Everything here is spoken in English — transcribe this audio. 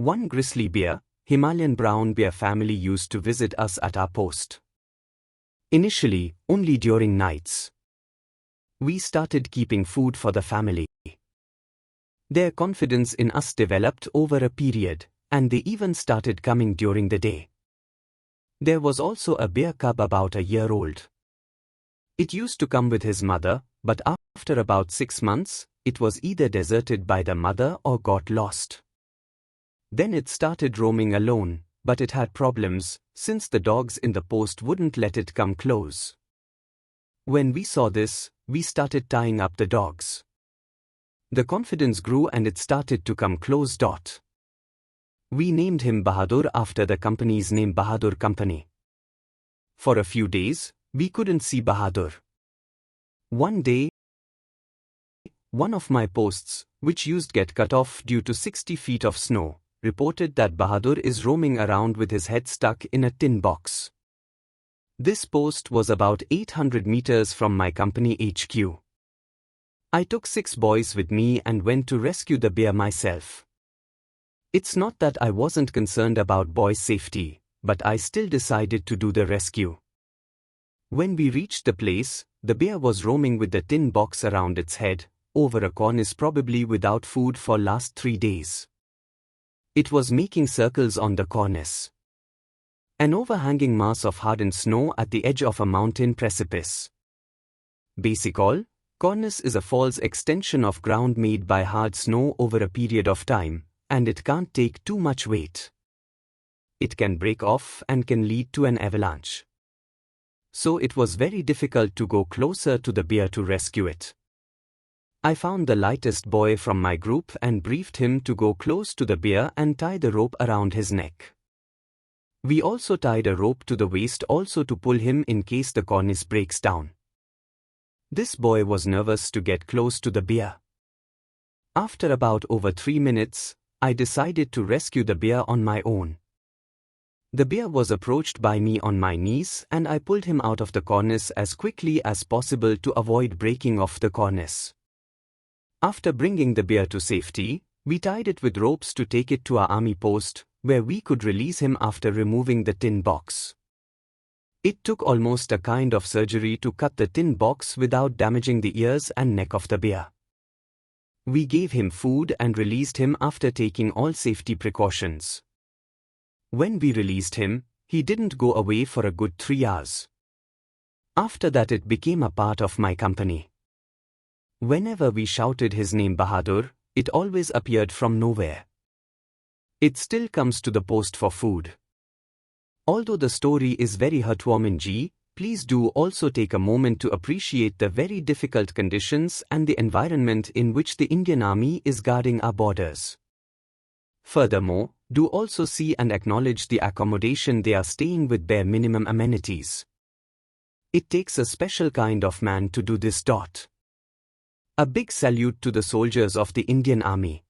One grizzly bear, Himalayan brown bear family used to visit us at our post. Initially, only during nights. We started keeping food for the family. Their confidence in us developed over a period, and they even started coming during the day. There was also a bear cub about a year old. It used to come with his mother, but after about 6 months, it was either deserted by the mother or got lost. Then it started roaming alone, but it had problems, since the dogs in the post wouldn't let it come close. When we saw this, we started tying up the dogs. The confidence grew and it started to come close. We named him Bahadur after the company's name, Bahadur Company. For a few days, we couldn't see Bahadur. One day, one of my posts, which used get cut off due to 60 feet of snow, reported that Bahadur is roaming around with his head stuck in a tin box. This post was about 800 meters from my company HQ. I took 6 boys with me and went to rescue the bear myself. It's not that I wasn't concerned about boys' safety, but I still decided to do the rescue. When we reached the place, the bear was roaming with the tin box around its head, over a cornice, probably without food for last 3 days. It was making circles on the cornice. An overhanging mass of hardened snow at the edge of a mountain precipice. Basic all, cornice is a false extension of ground made by hard snow over a period of time, and it can't take too much weight. It can break off and can lead to an avalanche. So it was very difficult to go closer to the bear to rescue it. I found the lightest boy from my group and briefed him to go close to the bear and tie the rope around his neck. We also tied a rope to the waist also to pull him in case the cornice breaks down. This boy was nervous to get close to the bear. After about over 3 minutes, I decided to rescue the bear on my own. The bear was approached by me on my knees and I pulled him out of the cornice as quickly as possible to avoid breaking off the cornice. After bringing the bear to safety, we tied it with ropes to take it to our army post, where we could release him after removing the tin box. It took almost a kind of surgery to cut the tin box without damaging the ears and neck of the bear. We gave him food and released him after taking all safety precautions. When we released him, he didn't go away for a good 3 hours. After that it became a part of my company. Whenever we shouted his name Bahadur, it always appeared from nowhere. It still comes to the post for food. Although the story is very heartwarming, please do also take a moment to appreciate the very difficult conditions and the environment in which the Indian Army is guarding our borders. Furthermore, do also see and acknowledge the accommodation they are staying with bare minimum amenities. It takes a special kind of man to do this. A big salute to the soldiers of the Indian Army.